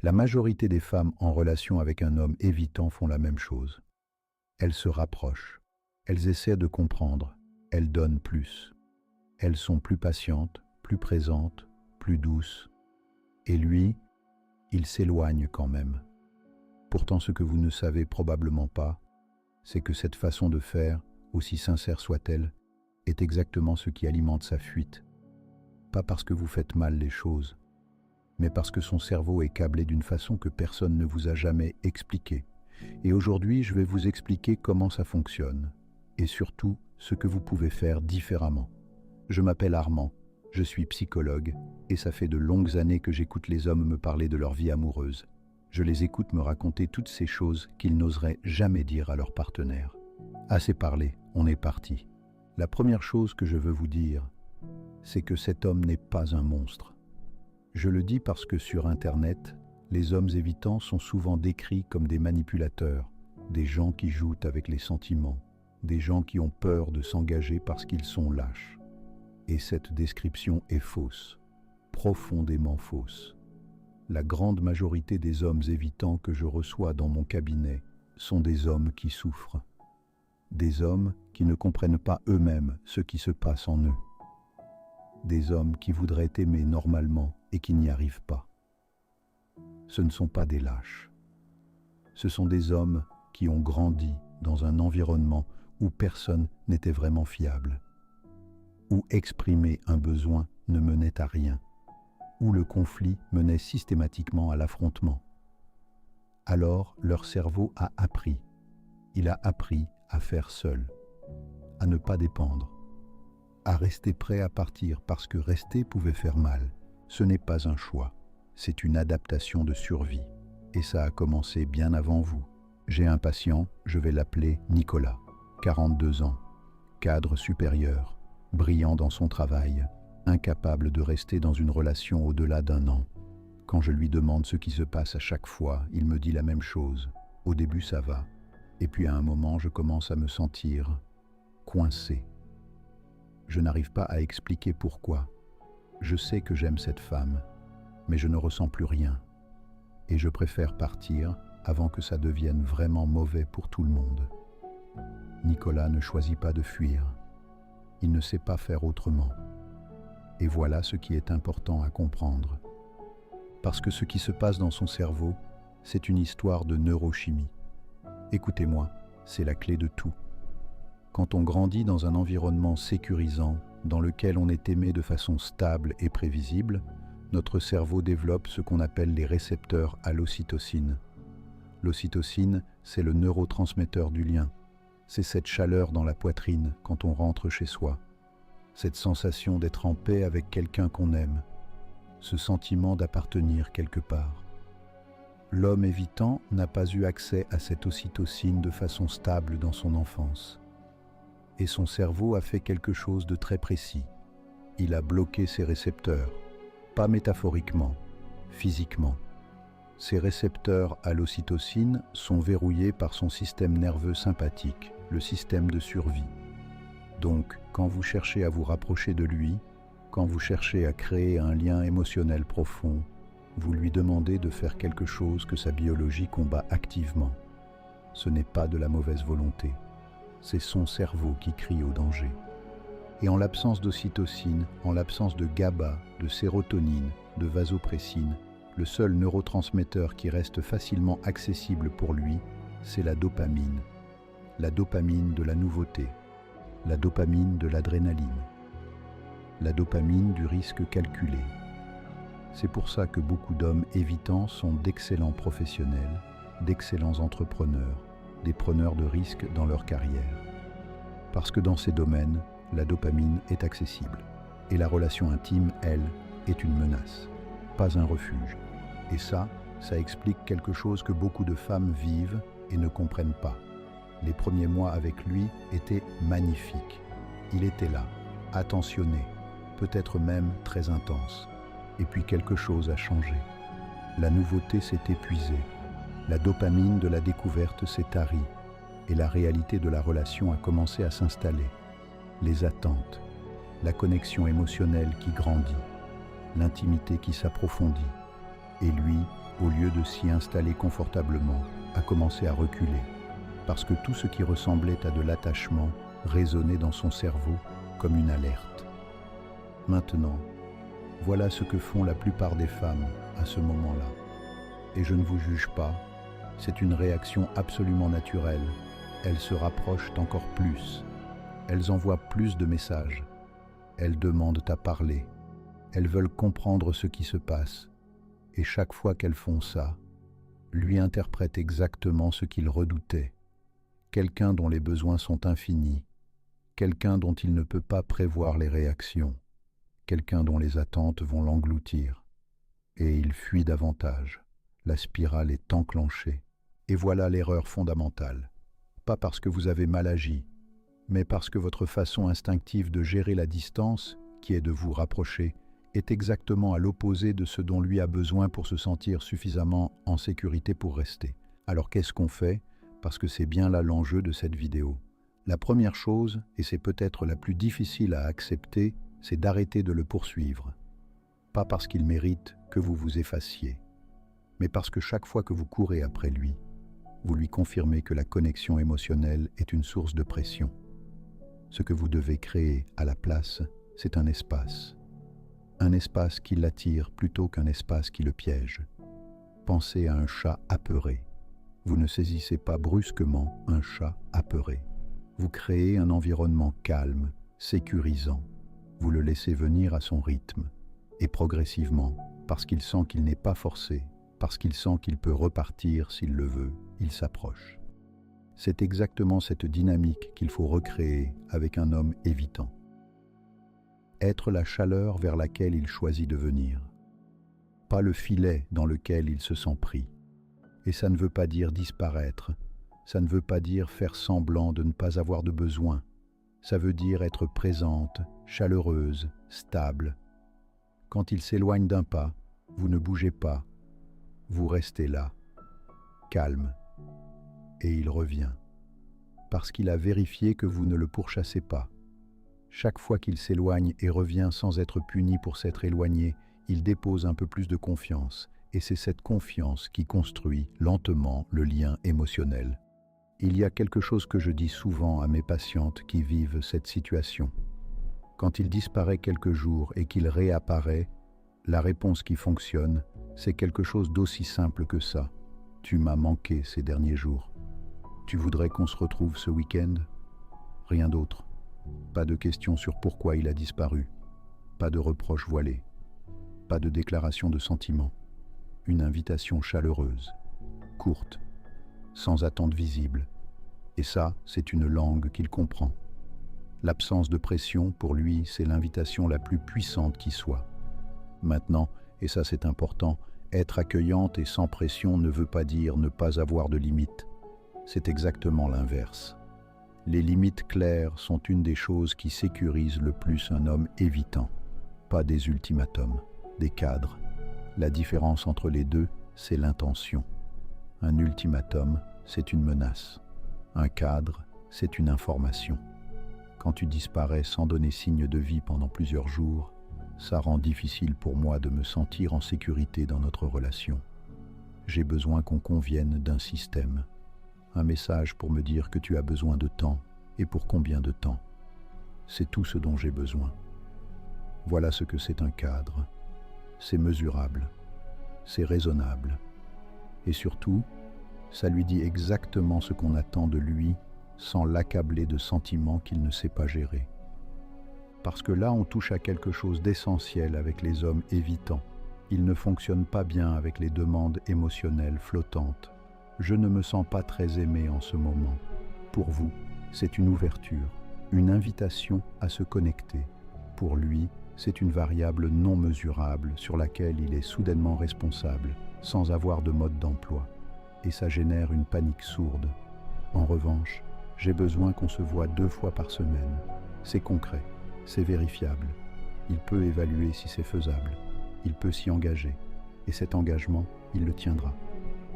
La majorité des femmes en relation avec un homme évitant font la même chose. Elles se rapprochent, elles essaient de comprendre, elles donnent plus. Elles sont plus patientes, plus présentes, plus douces. Et lui, il s'éloigne quand même. Pourtant, ce que vous ne savez probablement pas, c'est que cette façon de faire, aussi sincère soit-elle, est exactement ce qui alimente sa fuite. Pas parce que vous faites mal les choses, mais parce que son cerveau est câblé d'une façon que personne ne vous a jamais expliquée. Et aujourd'hui, je vais vous expliquer comment ça fonctionne, et surtout ce que vous pouvez faire différemment. Je m'appelle Armand, je suis psychologue, et ça fait de longues années que j'écoute les hommes me parler de leur vie amoureuse. Je les écoute me raconter toutes ces choses qu'ils n'oseraient jamais dire à leur partenaire. Assez parlé, on est parti. La première chose que je veux vous dire, c'est que cet homme n'est pas un monstre. Je le dis parce que sur Internet, les hommes évitants sont souvent décrits comme des manipulateurs, des gens qui jouent avec les sentiments, des gens qui ont peur de s'engager parce qu'ils sont lâches. Et cette description est fausse, profondément fausse. La grande majorité des hommes évitants que je reçois dans mon cabinet sont des hommes qui souffrent. Des hommes qui ne comprennent pas eux-mêmes ce qui se passe en eux. Des hommes qui voudraient aimer normalement et qui n'y arrivent pas. Ce ne sont pas des lâches. Ce sont des hommes qui ont grandi dans un environnement où personne n'était vraiment fiable, où exprimer un besoin ne menait à rien, où le conflit menait systématiquement à l'affrontement. Alors leur cerveau a appris. Il a appris à faire seul, à ne pas dépendre, à rester prêt à partir parce que rester pouvait faire mal. Ce n'est pas un choix, c'est une adaptation de survie. Et ça a commencé bien avant vous. J'ai un patient, je vais l'appeler Nicolas, 42 ans, cadre supérieur, brillant dans son travail, incapable de rester dans une relation au-delà d'un an. Quand je lui demande ce qui se passe à chaque fois, il me dit la même chose. Au début, ça va. Et puis à un moment, je commence à me sentir coincé. Je n'arrive pas à expliquer pourquoi. Je sais que j'aime cette femme, mais je ne ressens plus rien. Et je préfère partir avant que ça devienne vraiment mauvais pour tout le monde. Nicolas ne choisit pas de fuir. Il ne sait pas faire autrement. Et voilà ce qui est important à comprendre. Parce que ce qui se passe dans son cerveau, c'est une histoire de neurochimie. Écoutez-moi, c'est la clé de tout. Quand on grandit dans un environnement sécurisant, dans lequel on est aimé de façon stable et prévisible, notre cerveau développe ce qu'on appelle les récepteurs à l'ocytocine. L'ocytocine, c'est le neurotransmetteur du lien. C'est cette chaleur dans la poitrine quand on rentre chez soi. Cette sensation d'être en paix avec quelqu'un qu'on aime. Ce sentiment d'appartenir quelque part. L'homme évitant n'a pas eu accès à cette ocytocine de façon stable dans son enfance. Et son cerveau a fait quelque chose de très précis. Il a bloqué ses récepteurs, pas métaphoriquement, physiquement. Ces récepteurs à l'ocytocine sont verrouillés par son système nerveux sympathique, le système de survie. Donc, quand vous cherchez à vous rapprocher de lui, quand vous cherchez à créer un lien émotionnel profond, vous lui demandez de faire quelque chose que sa biologie combat activement. Ce n'est pas de la mauvaise volonté. C'est son cerveau qui crie au danger. Et en l'absence d'ocytocine, en l'absence de GABA, de sérotonine, de vasopressine, le seul neurotransmetteur qui reste facilement accessible pour lui, c'est la dopamine. La dopamine de la nouveauté, la dopamine de l'adrénaline, la dopamine du risque calculé. C'est pour ça que beaucoup d'hommes évitants sont d'excellents professionnels, d'excellents entrepreneurs, des preneurs de risques dans leur carrière. Parce que dans ces domaines, la dopamine est accessible. Et la relation intime, elle, est une menace, pas un refuge. Et ça explique quelque chose que beaucoup de femmes vivent et ne comprennent pas. Les premiers mois avec lui étaient magnifiques. Il était là, attentionné, peut-être même très intense. Et puis quelque chose a changé. La nouveauté s'est épuisée. La dopamine de la découverte s'est tarie. Et la réalité de la relation a commencé à s'installer. Les attentes, la connexion émotionnelle qui grandit, l'intimité qui s'approfondit. Et lui, au lieu de s'y installer confortablement, a commencé à reculer, parce que tout ce qui ressemblait à de l'attachement résonnait dans son cerveau comme une alerte. Maintenant, voilà ce que font la plupart des femmes à ce moment-là. Et je ne vous juge pas, c'est une réaction absolument naturelle. Elles se rapprochent encore plus. Elles envoient plus de messages. Elles demandent à parler. Elles veulent comprendre ce qui se passe. Et chaque fois qu'elles font ça, lui interprète exactement ce qu'il redoutait. Quelqu'un dont les besoins sont infinis. Quelqu'un dont il ne peut pas prévoir les réactions. Quelqu'un dont les attentes vont l'engloutir. Et il fuit davantage. La spirale est enclenchée. Et voilà l'erreur fondamentale. Pas parce que vous avez mal agi, mais parce que votre façon instinctive de gérer la distance, qui est de vous rapprocher, est exactement à l'opposé de ce dont lui a besoin pour se sentir suffisamment en sécurité pour rester. Alors qu'est-ce qu'on fait? Parce que c'est bien là l'enjeu de cette vidéo. La première chose, et c'est peut-être la plus difficile à accepter, c'est d'arrêter de le poursuivre. Pas parce qu'il mérite que vous vous effaciez, mais parce que chaque fois que vous courez après lui, vous lui confirmez que la connexion émotionnelle est une source de pression. Ce que vous devez créer à la place, c'est un espace. Un espace qui l'attire plutôt qu'un espace qui le piège. Pensez à un chat apeuré. Vous ne saisissez pas brusquement un chat apeuré. Vous créez un environnement calme, sécurisant. Vous le laissez venir à son rythme. Et progressivement, parce qu'il sent qu'il n'est pas forcé, parce qu'il sent qu'il peut repartir s'il le veut, il s'approche. C'est exactement cette dynamique qu'il faut recréer avec un homme évitant. Être la chaleur vers laquelle il choisit de venir. Pas le filet dans lequel il se sent pris. Et ça ne veut pas dire disparaître, ça ne veut pas dire faire semblant de ne pas avoir de besoin. Ça veut dire être présente, chaleureuse, stable. Quand il s'éloigne d'un pas, vous ne bougez pas. Vous restez là, calme, et il revient, parce qu'il a vérifié que vous ne le pourchassez pas. Chaque fois qu'il s'éloigne et revient sans être puni pour s'être éloigné, il dépose un peu plus de confiance, et c'est cette confiance qui construit lentement le lien émotionnel. Il y a quelque chose que je dis souvent à mes patientes qui vivent cette situation. Quand il disparaît quelques jours et qu'il réapparaît, la réponse qui fonctionne, c'est quelque chose d'aussi simple que ça. Tu m'as manqué ces derniers jours. Tu voudrais qu'on se retrouve ce week-end? Rien d'autre. Pas de questions sur pourquoi il a disparu. Pas de reproches voilés. Pas de déclaration de sentiments. Une invitation chaleureuse, courte, sans attente visible. Et ça, c'est une langue qu'il comprend. L'absence de pression, pour lui, c'est l'invitation la plus puissante qui soit. Maintenant, et ça c'est important, être accueillante et sans pression ne veut pas dire ne pas avoir de limites. C'est exactement l'inverse. Les limites claires sont une des choses qui sécurisent le plus un homme évitant. Pas des ultimatums, des cadres. La différence entre les deux, c'est l'intention. Un ultimatum, c'est une menace. Un cadre, c'est une information. Quand tu disparais sans donner signe de vie pendant plusieurs jours, ça rend difficile pour moi de me sentir en sécurité dans notre relation. J'ai besoin qu'on convienne d'un système. Un message pour me dire que tu as besoin de temps et pour combien de temps. C'est tout ce dont j'ai besoin. Voilà ce que c'est un cadre. C'est mesurable. C'est raisonnable. Et surtout, ça lui dit exactement ce qu'on attend de lui sans l'accabler de sentiments qu'il ne sait pas gérer. Parce que là, on touche à quelque chose d'essentiel avec les hommes évitants. Ils ne fonctionnent pas bien avec les demandes émotionnelles flottantes. Je ne me sens pas très aimé en ce moment. Pour vous, c'est une ouverture, une invitation à se connecter. Pour lui, c'est une variable non mesurable sur laquelle il est soudainement responsable, sans avoir de mode d'emploi. Et ça génère une panique sourde. En revanche, j'ai besoin qu'on se voit 2 fois par semaine. C'est concret. C'est vérifiable. Il peut évaluer si c'est faisable. Il peut s'y engager. Et cet engagement, il le tiendra.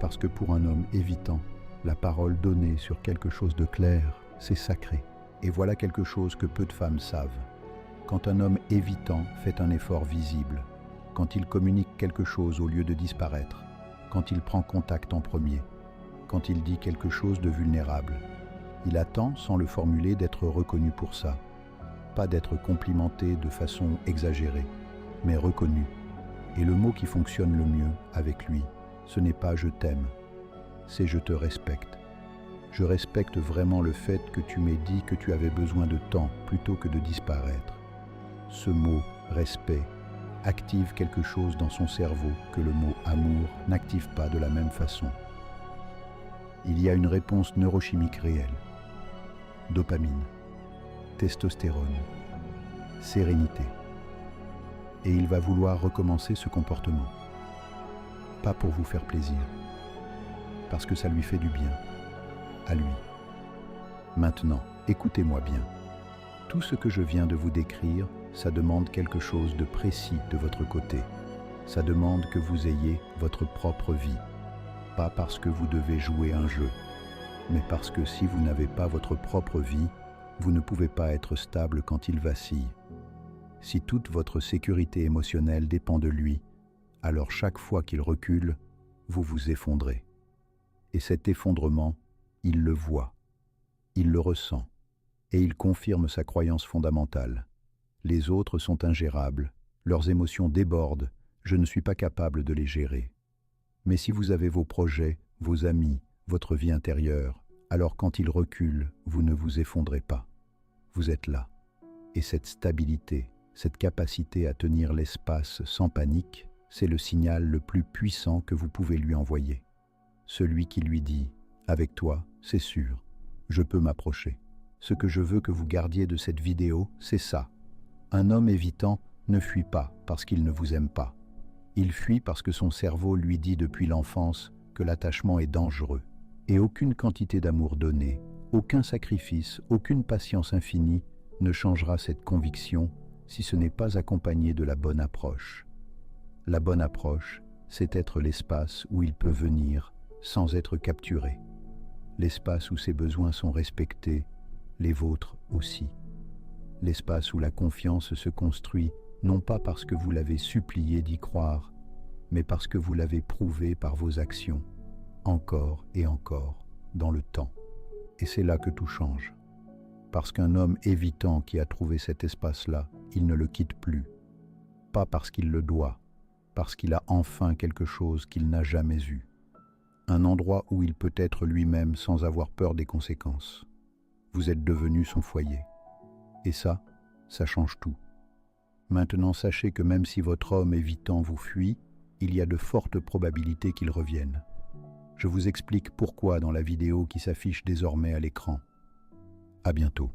Parce que pour un homme évitant, la parole donnée sur quelque chose de clair, c'est sacré. Et voilà quelque chose que peu de femmes savent. Quand un homme évitant fait un effort visible, quand il communique quelque chose au lieu de disparaître, quand il prend contact en premier, quand il dit quelque chose de vulnérable. Il attend, sans le formuler, d'être reconnu pour ça. Pas d'être complimenté de façon exagérée, mais reconnu. Et le mot qui fonctionne le mieux avec lui, ce n'est pas « je t'aime », c'est « je te respecte ». Je respecte vraiment le fait que tu m'aies dit que tu avais besoin de temps plutôt que de disparaître. Ce mot « respect » active quelque chose dans son cerveau que le mot « amour » n'active pas de la même façon. Il y a une réponse neurochimique réelle. Dopamine, testostérone, sérénité. Et il va vouloir recommencer ce comportement. Pas pour vous faire plaisir, parce que ça lui fait du bien, à lui. Maintenant, écoutez-moi bien. Tout ce que je viens de vous décrire, ça demande quelque chose de précis de votre côté. Ça demande que vous ayez votre propre vie. Pas parce que vous devez jouer un jeu, mais parce que si vous n'avez pas votre propre vie, vous ne pouvez pas être stable quand il vacille. Si toute votre sécurité émotionnelle dépend de lui, alors chaque fois qu'il recule, vous vous effondrez. Et cet effondrement, il le voit, il le ressent, et il confirme sa croyance fondamentale. Les autres sont ingérables, leurs émotions débordent, je ne suis pas capable de les gérer. Mais si vous avez vos projets, vos amis, votre vie intérieure, alors quand il recule, vous ne vous effondrez pas. Vous êtes là. Et cette stabilité, cette capacité à tenir l'espace sans panique, c'est le signal le plus puissant que vous pouvez lui envoyer. Celui qui lui dit « Avec toi, c'est sûr, je peux m'approcher ». Ce que je veux que vous gardiez de cette vidéo, c'est ça. Un homme évitant ne fuit pas parce qu'il ne vous aime pas. Il fuit parce que son cerveau lui dit depuis l'enfance que l'attachement est dangereux. Et aucune quantité d'amour donné, aucun sacrifice, aucune patience infinie ne changera cette conviction si ce n'est pas accompagné de la bonne approche. La bonne approche, c'est être l'espace où il peut venir sans être capturé. L'espace où ses besoins sont respectés, les vôtres aussi. L'espace où la confiance se construit, non pas parce que vous l'avez supplié d'y croire, mais parce que vous l'avez prouvé par vos actions, encore et encore, dans le temps. Et c'est là que tout change. Parce qu'un homme évitant qui a trouvé cet espace-là, il ne le quitte plus. Pas parce qu'il le doit, parce qu'il a enfin quelque chose qu'il n'a jamais eu. Un endroit où il peut être lui-même sans avoir peur des conséquences. Vous êtes devenu son foyer. Et ça change tout. Maintenant, sachez que même si votre homme évitant vous fuit, il y a de fortes probabilités qu'il revienne. Je vous explique pourquoi dans la vidéo qui s'affiche désormais à l'écran. À bientôt.